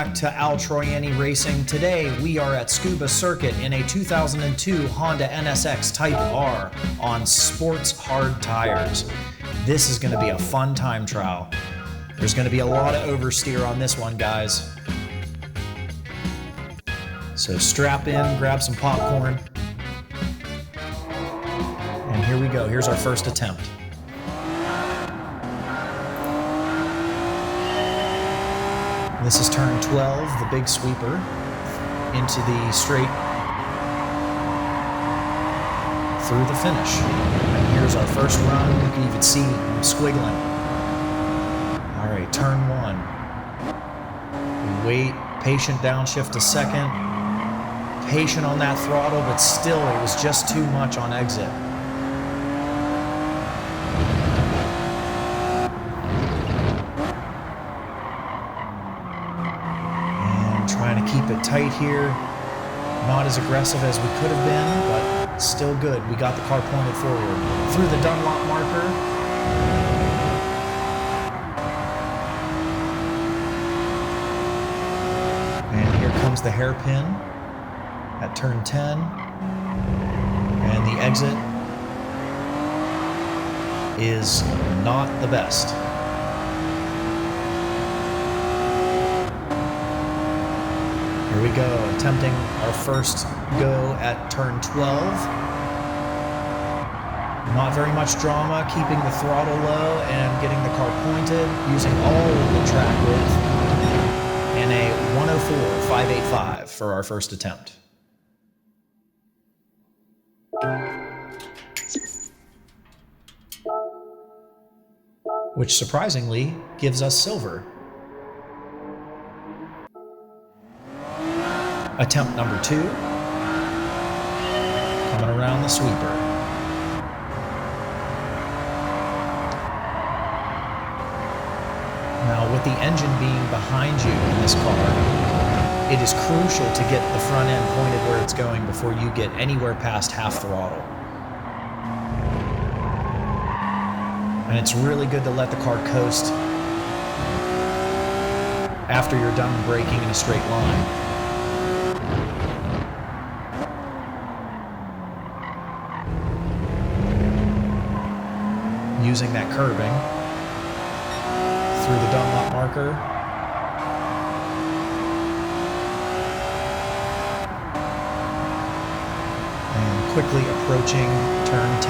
back to Al Troiani Racing. Today we are at Tskuba Circuit in a 2002 Honda NSX Type R on sports hard tires. This is going to be a fun time trial. There's going to be a lot of oversteer on this one, guys. So strap in, grab some popcorn, and here we go. Here's our first attempt. This is turn 12, the big sweeper, into the straight through the finish. And here's our first run. You can even see I'm squiggling. All right, turn 1. We wait, patient downshift to second. Patient on that throttle, but still it was just too much on exit. Trying to keep it tight here. Not as aggressive as we could have been, but still good. We got the car pointed forward. Through the Dunlop marker. And here comes the hairpin at turn 10. And the exit is not the best. Here we go, attempting our first go at turn 12. Not very much drama, keeping the throttle low and getting the car pointed, using all of the track width in a 104.585 for our first attempt. Which surprisingly gives us silver. Attempt number 2, coming around the sweeper. Now with the engine being behind you in this car, it is crucial to get the front end pointed where it's going before you get anywhere past half throttle. And it's really good to let the car coast after you're done braking in a straight line. Using that curbing through the Dunlop marker. And quickly approaching turn 10.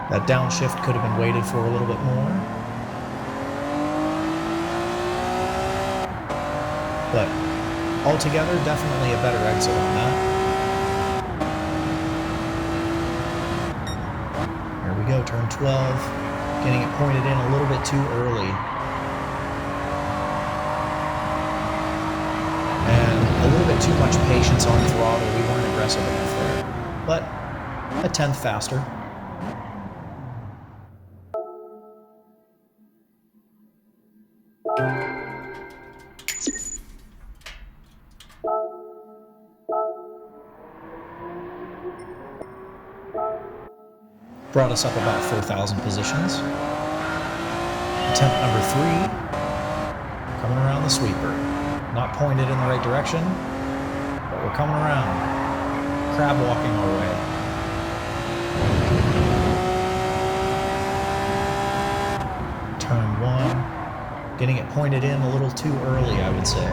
That downshift could have been weighted for a little bit more. But altogether, definitely a better exit on that. Go, turn 12, getting it pointed in a little bit too early. And a little bit too much patience on throttle. We weren't aggressive enough there. But a tenth faster. Brought us up about 4,000 positions. Attempt number 3, coming around the sweeper. Not pointed in the right direction, but we're coming around. Crab walking our way. Turn 1, getting it pointed in a little too early, I would say.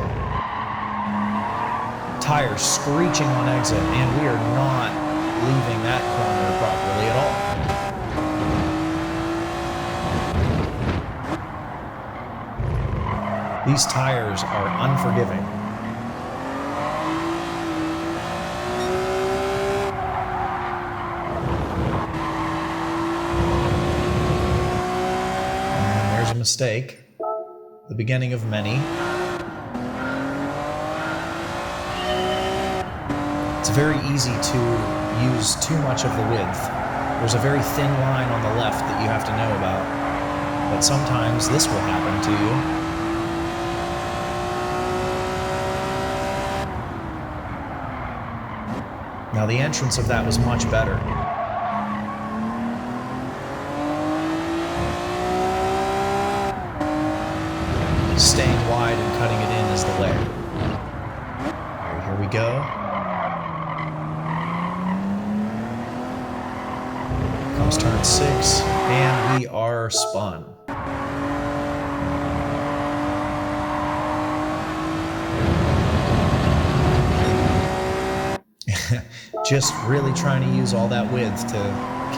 Tires screeching on exit, and we are not leaving that corner properly at all. These tires are unforgiving. And there's a mistake. The beginning of many. It's very easy to use too much of the width. There's a very thin line on the left that you have to know about. But sometimes this will happen to you. Now the entrance of that was much better. right way. All right, here we go. Comes turn 6, and we are spun. Just really trying to use all that width to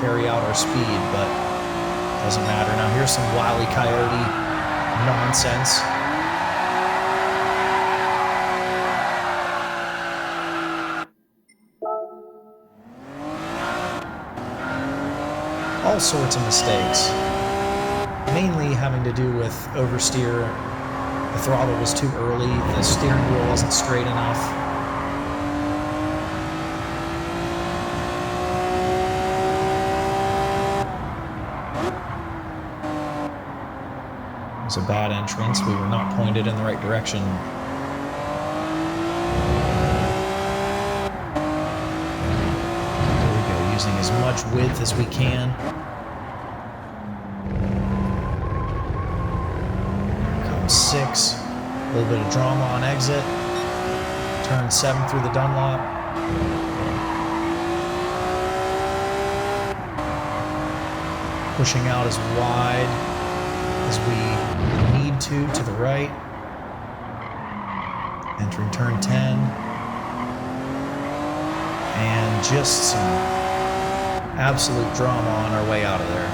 carry out our speed, but doesn't matter. Now here's some Wile E. Coyote nonsense. All sorts of mistakes, mainly having to do with oversteer. The throttle was too early, the steering wheel wasn't straight enough. It was a bad entrance. We were not pointed in the right direction. There we go, using as much width as we can. Comes 6, a little bit of drama on exit. Turn 7 through the Dunlop. Pushing out as wide as we need to the right. Entering turn 10. And just some absolute drama on our way out of there.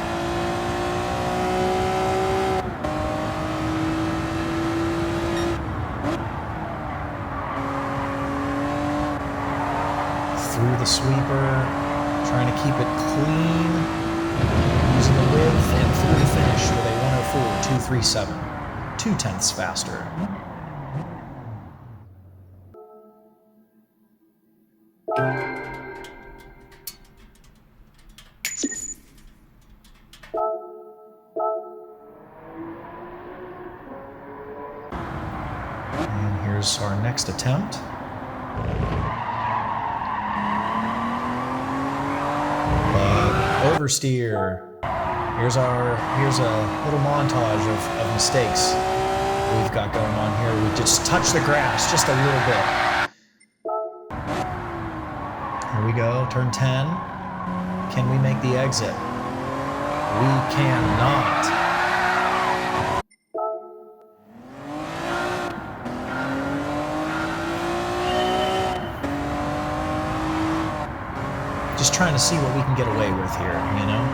Through the sweeper, trying to keep it clean. Using the width and through the finish with a 104.237, 0.2 faster. And here's our next attempt. Oversteer. Here's a little montage of mistakes we've got going on here. We just touched the grass just a little bit. Here we go, turn 10. Can we make the exit? We cannot. Just trying to see what we can get away with here, you know?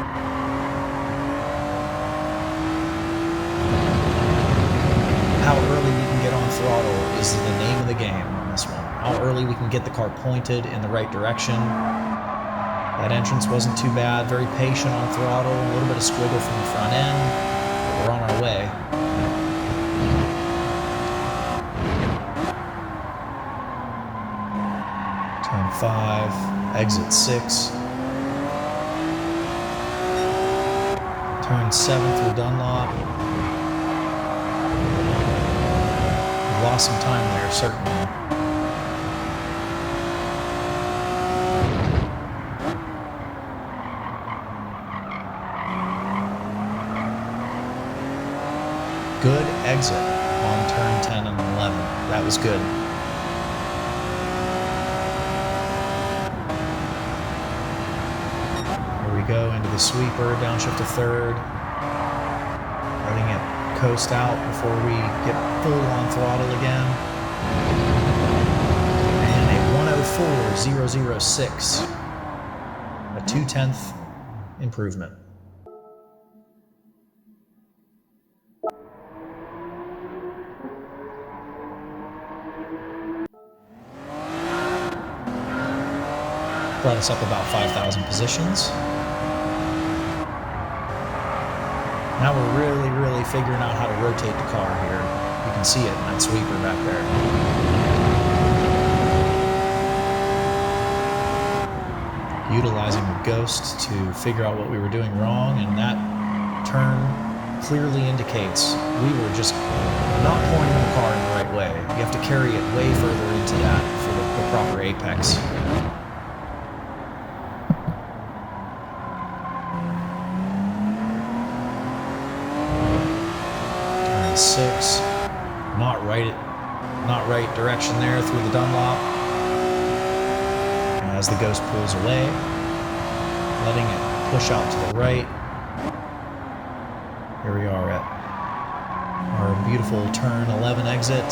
How early we can get on throttle is the name of the game on this one. How early we can get the car pointed in the right direction. That entrance wasn't too bad, very patient on throttle, a little bit of squiggle from the front end, but we're on our way. Turn 5. Exit 6. Turn 7 through Dunlop. We lost some time there, certainly. Good exit on turn 10 and 11. That was good. Go into the sweeper, downshift to third, letting it coast out before we get full on throttle again. And a 104.006, a 0.2 improvement. Brought us up about 5,000 positions. Now we're really figuring out how to rotate the car here. You can see it in that sweeper back there. Utilizing the ghost to figure out what we were doing wrong, and that turn clearly indicates we were just not pointing the car in the right way. You have to carry it way further into that for the proper apex. 6, not right right direction there through the Dunlop. As the Ghost pulls away, letting it push out to the right. Here we are at our beautiful turn 11 exit.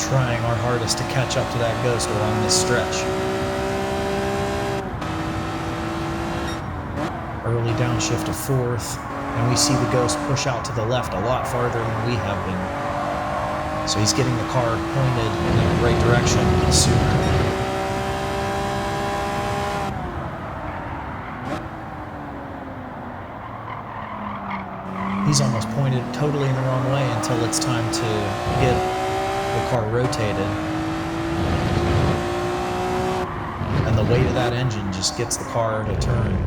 Trying our hardest to catch up to that Ghost along this stretch. Early downshift to fourth, and we see the Ghost push out to the left a lot farther than we have been. So he's getting the car pointed in the right direction sooner. He's almost pointed totally in the wrong way until it's time to get the car rotated. And the weight of that engine just gets the car to turn.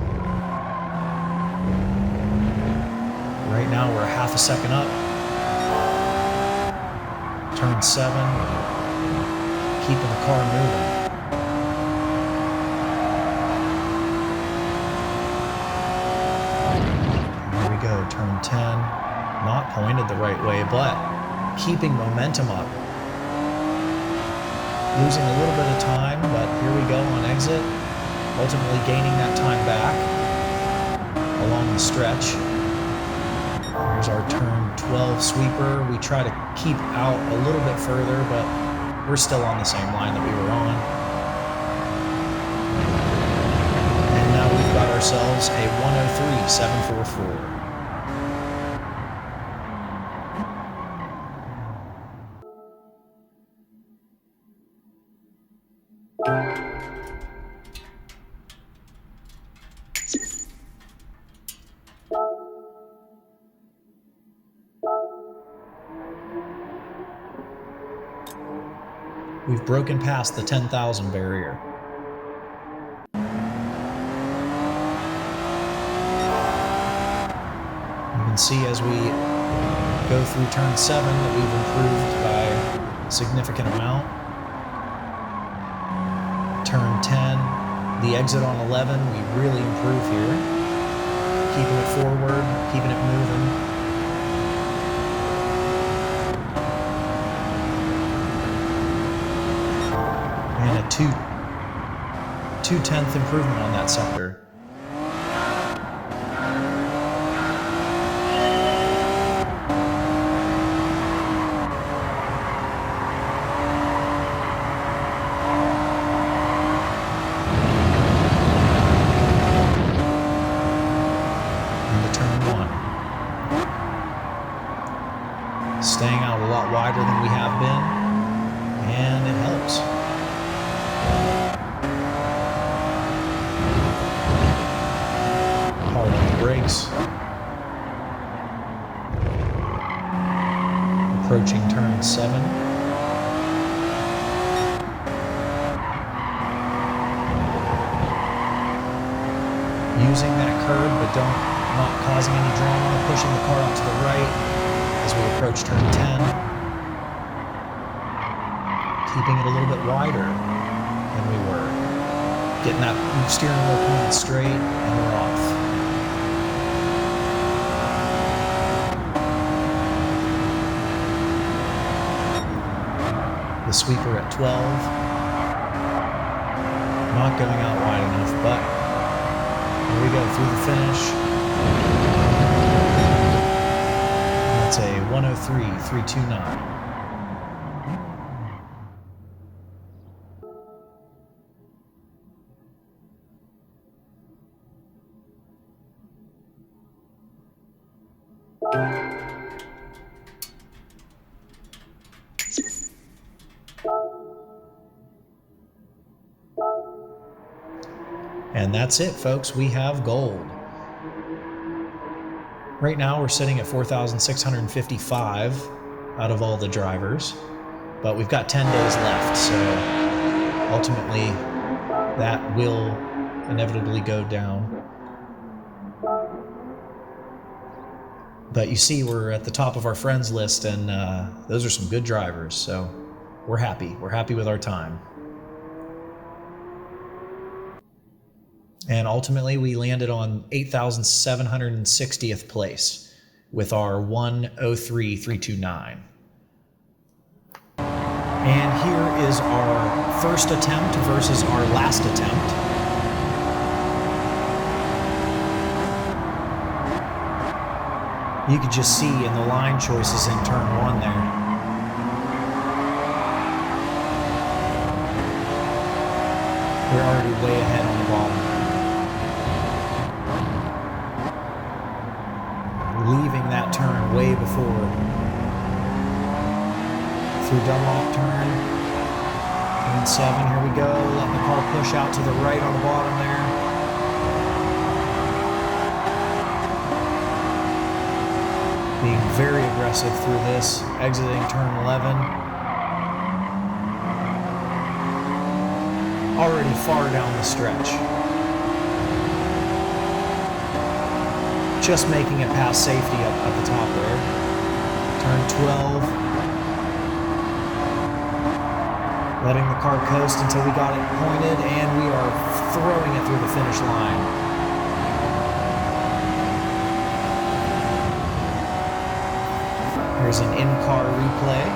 Right now we're half a second up. Turn 7, keeping the car moving. Here we go, turn 10. Not pointed the right way, but keeping momentum up. Losing a little bit of time, but here we go on exit. Ultimately gaining that time back along the stretch. Here's our turn 12 sweeper. We try to keep out a little bit further, but we're still on the same line that we were on. And now we've got ourselves a 103.744. We've broken past the 10,000 barrier. You can see as we go through turn 7 that we've improved by a significant amount. Turn 10, the exit on 11, we really improve here. Keeping it forward, keeping it moving. And a 2/10 improvement on that sector. Into turn 1. Staying out a lot wider than we have been, and it helps. Hard on the brakes. Approaching turn 7. Using that curb, but not causing any drama, pushing the car out to the right as we approach turn 10. Keeping it a little bit wider than we were. Getting that steering wheel pointed straight, and we're off. The sweeper at 12. Not going out wide enough, but here we go through the finish. That's a 103.329. And that's it, folks. We have gold. Right now we're sitting at 4,655 out of all the drivers, but we've got 10 days left, so ultimately that will inevitably go down. But you see, we're at the top of our friends list, and those are some good drivers, so we're happy. We're happy with our time. And ultimately, we landed on 8,760th place, with our 1:03.329. And here is our first attempt versus our last attempt. You could just see in the line choices in turn 1 there. We're already way ahead on the bottom. Leaving that turn way before. Through Dunlop turn. Turn 7, here we go. Letting the car push out to the right on the bottom there. Being very aggressive through this, exiting turn 11. Already far down the stretch. Just making it past safety up at the top there. Turn 12. Letting the car coast until we got it pointed, and we are throwing it through the finish line. Here's an in-car replay.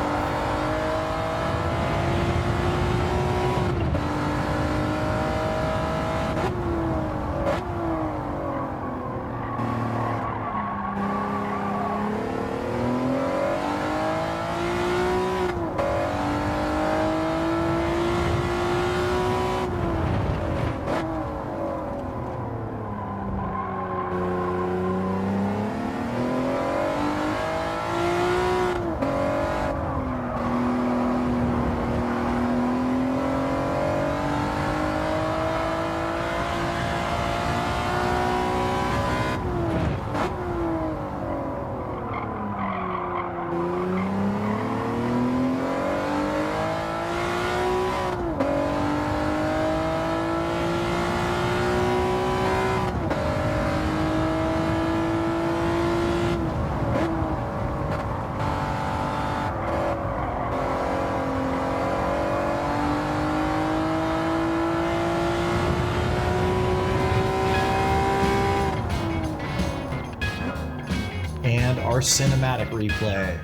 And our cinematic replay.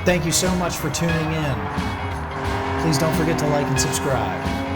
Thank you so much for tuning in. Please don't forget to like and subscribe.